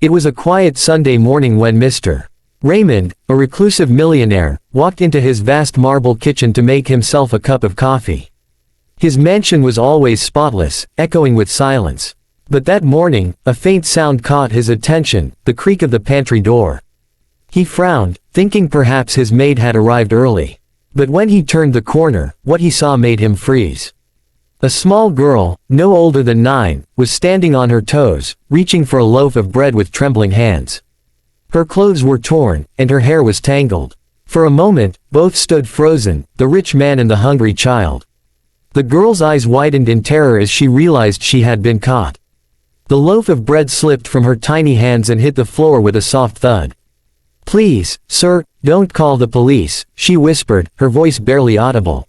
It was a quiet Sunday morning when Mr. Raymond, a reclusive millionaire, walked into his vast marble kitchen to make himself a cup of coffee. His mansion was always spotless, echoing with silence. But that morning, a faint sound caught his attention, the creak of the pantry door. He frowned, thinking perhaps his maid had arrived early. But when he turned the corner, what he saw made him freeze. A small girl, no older than 9, was standing on her toes, reaching for a loaf of bread with trembling hands. Her clothes were torn, and her hair was tangled. For a moment, both stood frozen, the rich man and the hungry child. The girl's eyes widened in terror as she realized she had been caught. The loaf of bread slipped from her tiny hands and hit the floor with a soft thud. "Please, sir, don't call the police," she whispered, her voice barely audible.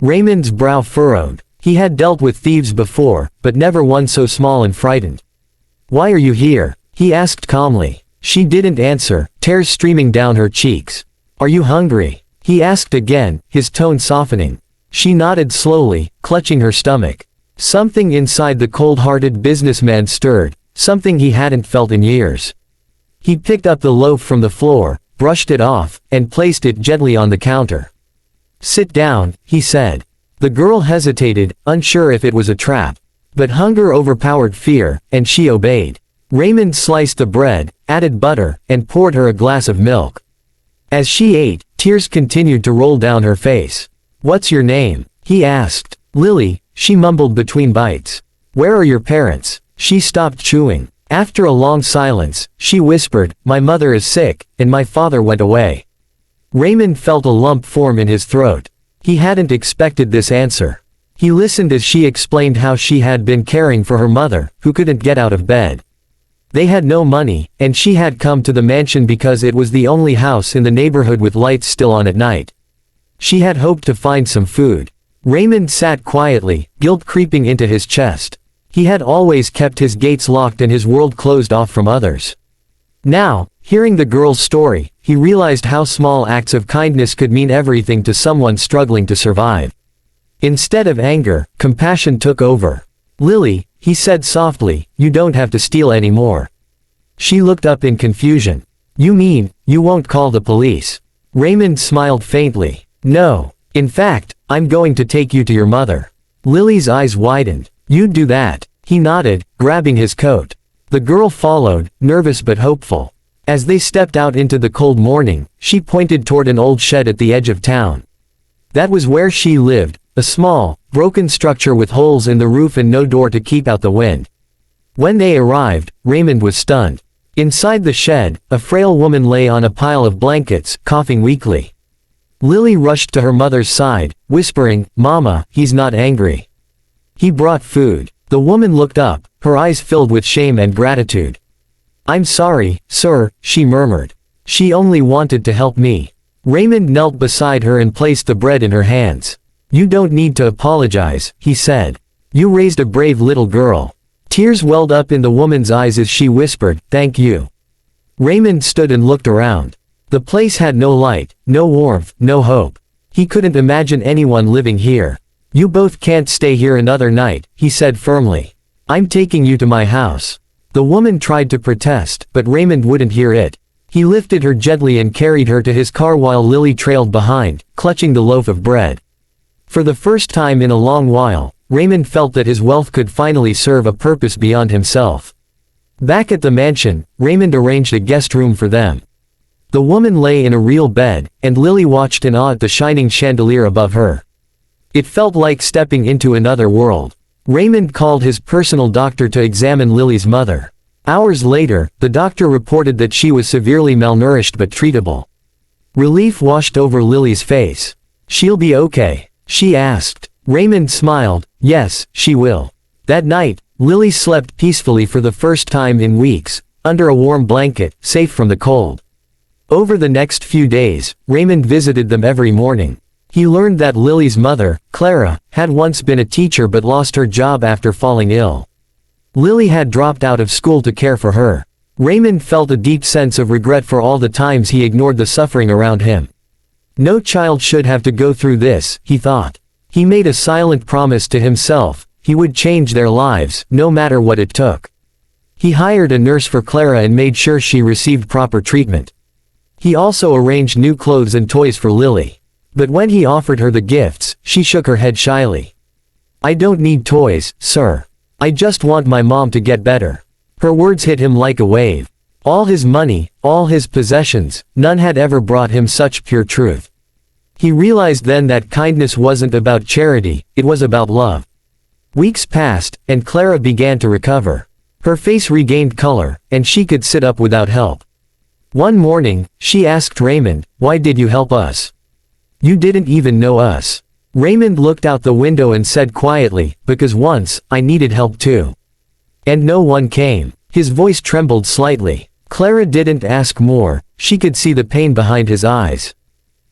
Raymond's brow furrowed. He had dealt with thieves before, but never one so small and frightened. "Why are you here?" he asked calmly. She didn't answer, tears streaming down her cheeks. "Are you hungry?" he asked again, his tone softening. She nodded slowly, clutching her stomach. Something inside the cold-hearted businessman stirred, something he hadn't felt in years. He picked up the loaf from the floor, brushed it off, and placed it gently on the counter. "Sit down," he said. The girl hesitated, unsure if it was a trap. But hunger overpowered fear, and she obeyed. Raymond sliced the bread, added butter, and poured her a glass of milk. As she ate, tears continued to roll down her face. "What's your name?" he asked. "Lily," she mumbled between bites. "Where are your parents?" She stopped chewing. After a long silence, she whispered, "My mother is sick, and my father went away." Raymond felt a lump form in his throat. He hadn't expected this answer. He listened as she explained how she had been caring for her mother, who couldn't get out of bed. They had no money, and she had come to the mansion because it was the only house in the neighborhood with lights still on at night. She had hoped to find some food. Raymond sat quietly, guilt creeping into his chest. He had always kept his gates locked and his world closed off from others. Now, hearing the girl's story, he realized how small acts of kindness could mean everything to someone struggling to survive. Instead of anger, compassion took over. "Lily," he said softly, "you don't have to steal anymore." She looked up in confusion. "You mean, you won't call the police?" Raymond smiled faintly. "No. In fact, I'm going to take you to your mother." Lily's eyes widened. "You'd do that?" He nodded, grabbing his coat. The girl followed, nervous but hopeful. As they stepped out into the cold morning, she pointed toward an old shed at the edge of town. That was where she lived, a small, broken structure with holes in the roof and no door to keep out the wind. When they arrived, Raymond was stunned. Inside the shed, a frail woman lay on a pile of blankets, coughing weakly. Lily rushed to her mother's side, whispering, "Mama, he's not angry. He brought food." The woman looked up, her eyes filled with shame and gratitude. "I'm sorry, sir," she murmured. "She only wanted to help me." Raymond knelt beside her and placed the bread in her hands. "You don't need to apologize," he said. "You raised a brave little girl." Tears welled up in the woman's eyes as she whispered, "Thank you." Raymond stood and looked around. The place had no light, no warmth, no hope. He couldn't imagine anyone living here. "You both can't stay here another night," he said firmly. "I'm taking you to my house." The woman tried to protest, but Raymond wouldn't hear it. He lifted her gently and carried her to his car while Lily trailed behind, clutching the loaf of bread. For the first time in a long while, Raymond felt that his wealth could finally serve a purpose beyond himself. Back at the mansion, Raymond arranged a guest room for them. The woman lay in a real bed, and Lily watched in awe at the shining chandelier above her. It felt like stepping into another world. Raymond called his personal doctor to examine Lily's mother. Hours later, the doctor reported that she was severely malnourished but treatable. Relief washed over Lily's face. "She'll be okay?" she asked. Raymond smiled. "Yes, she will." That night, Lily slept peacefully for the first time in weeks, under a warm blanket, safe from the cold. Over the next few days, Raymond visited them every morning. He learned that Lily's mother, Clara, had once been a teacher but lost her job after falling ill. Lily had dropped out of school to care for her. Raymond felt a deep sense of regret for all the times he ignored the suffering around him. No child should have to go through this, he thought. He made a silent promise to himself: he would change their lives, no matter what it took. He hired a nurse for Clara and made sure she received proper treatment. He also arranged new clothes and toys for Lily. But when he offered her the gifts, she shook her head shyly. "I don't need toys, sir. I just want my mom to get better." Her words hit him like a wave. All his money, all his possessions, none had ever brought him such pure truth. He realized then that kindness wasn't about charity, it was about love. Weeks passed, and Clara began to recover. Her face regained color, and she could sit up without help. One morning, she asked Raymond, "Why did you help us? You didn't even know us." Raymond looked out the window and said quietly, "Because once, I needed help too. And no one came." His voice trembled slightly. Clara didn't ask more, she could see the pain behind his eyes.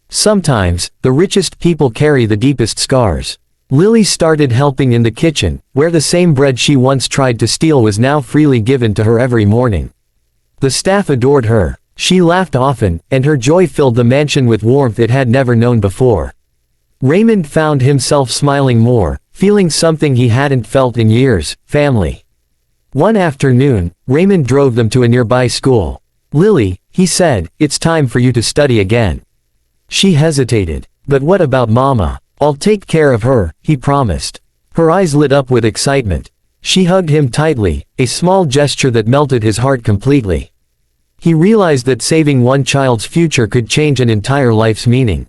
Sometimes, the richest people carry the deepest scars. Lily started helping in the kitchen, where the same bread she once tried to steal was now freely given to her every morning. The staff adored her. She laughed often, and her joy filled the mansion with warmth it had never known before. Raymond found himself smiling more, feeling something he hadn't felt in years: family. One afternoon, Raymond drove them to a nearby school. "Lily," he said, "it's time for you to study again." She hesitated. "But what about Mama? I'll take care of her," he promised. Her eyes lit up with excitement. She hugged him tightly, a small gesture that melted his heart completely. He realized that saving one child's future could change an entire life's meaning.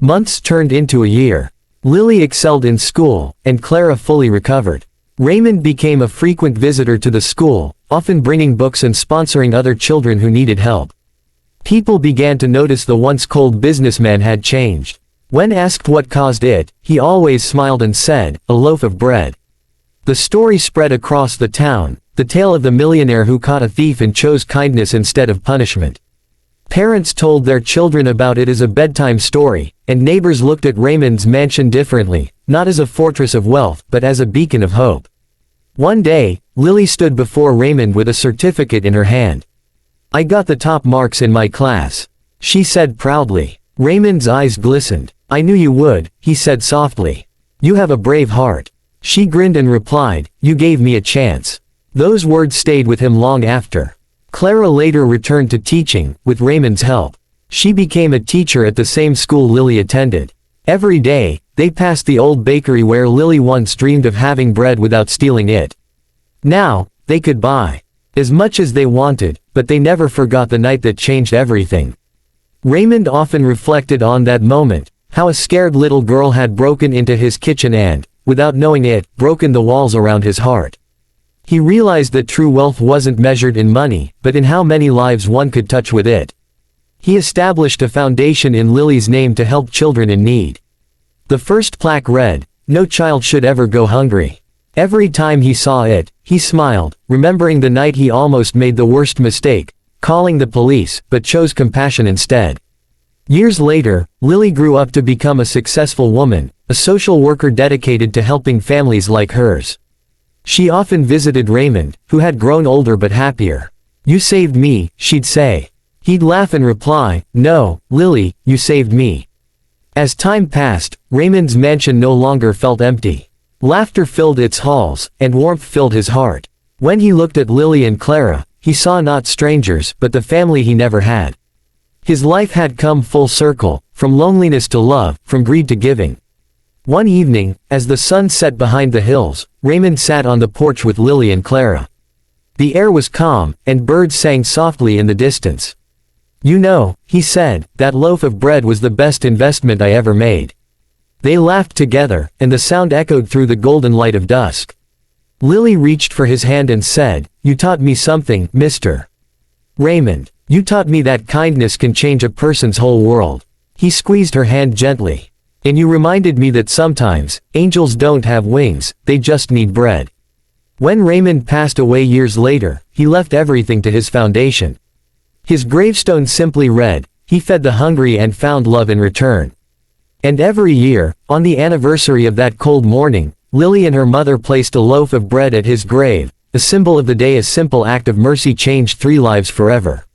Months turned into a year. Lily excelled in school, and Clara fully recovered. Raymond became a frequent visitor to the school, often bringing books and sponsoring other children who needed help. People began to notice the once cold businessman had changed. When asked what caused it, he always smiled and said, "A loaf of bread." The story spread across the town, the tale of the millionaire who caught a thief and chose kindness instead of punishment. Parents told their children about it as a bedtime story, and neighbors looked at Raymond's mansion differently, not as a fortress of wealth, but as a beacon of hope. One day, Lily stood before Raymond with a certificate in her hand. "I got the top marks in my class," she said proudly. Raymond's eyes glistened. "I knew you would," he said softly. "You have a brave heart." She grinned and replied, "You gave me a chance." Those words stayed with him long after. Clara later returned to teaching, with Raymond's help. She became a teacher at the same school Lily attended. Every day, they passed the old bakery where Lily once dreamed of having bread without stealing it. Now, they could buy as much as they wanted, but they never forgot the night that changed everything. Raymond often reflected on that moment, how a scared little girl had broken into his kitchen and, without knowing it, broken the walls around his heart. He realized that true wealth wasn't measured in money, but in how many lives one could touch with it. He established a foundation in Lily's name to help children in need. The first plaque read, "No child should ever go hungry." Every time he saw it, he smiled, remembering the night he almost made the worst mistake, calling the police, but chose compassion instead. Years later, Lily grew up to become a successful woman, a social worker dedicated to helping families like hers. She often visited Raymond, who had grown older but happier. "You saved me," she'd say. He'd laugh and reply, "No, Lily, you saved me." As time passed, Raymond's mansion no longer felt empty. Laughter filled its halls, and warmth filled his heart. When he looked at Lily and Clara, he saw not strangers, but the family he never had. His life had come full circle, from loneliness to love, from greed to giving. One evening, as the sun set behind the hills, Raymond sat on the porch with Lily and Clara. The air was calm, and birds sang softly in the distance. "You know," he said, "that loaf of bread was the best investment I ever made." They laughed together, and the sound echoed through the golden light of dusk. Lily reached for his hand and said, "You taught me something, Mr. Raymond. You taught me that kindness can change a person's whole world." He squeezed her hand gently. "And you reminded me that sometimes, angels don't have wings, they just need bread." When Raymond passed away years later, he left everything to his foundation. His gravestone simply read, "He fed the hungry and found love in return." And every year, on the anniversary of that cold morning, Lily and her mother placed a loaf of bread at his grave, a symbol of the day a simple act of mercy changed 3 lives forever.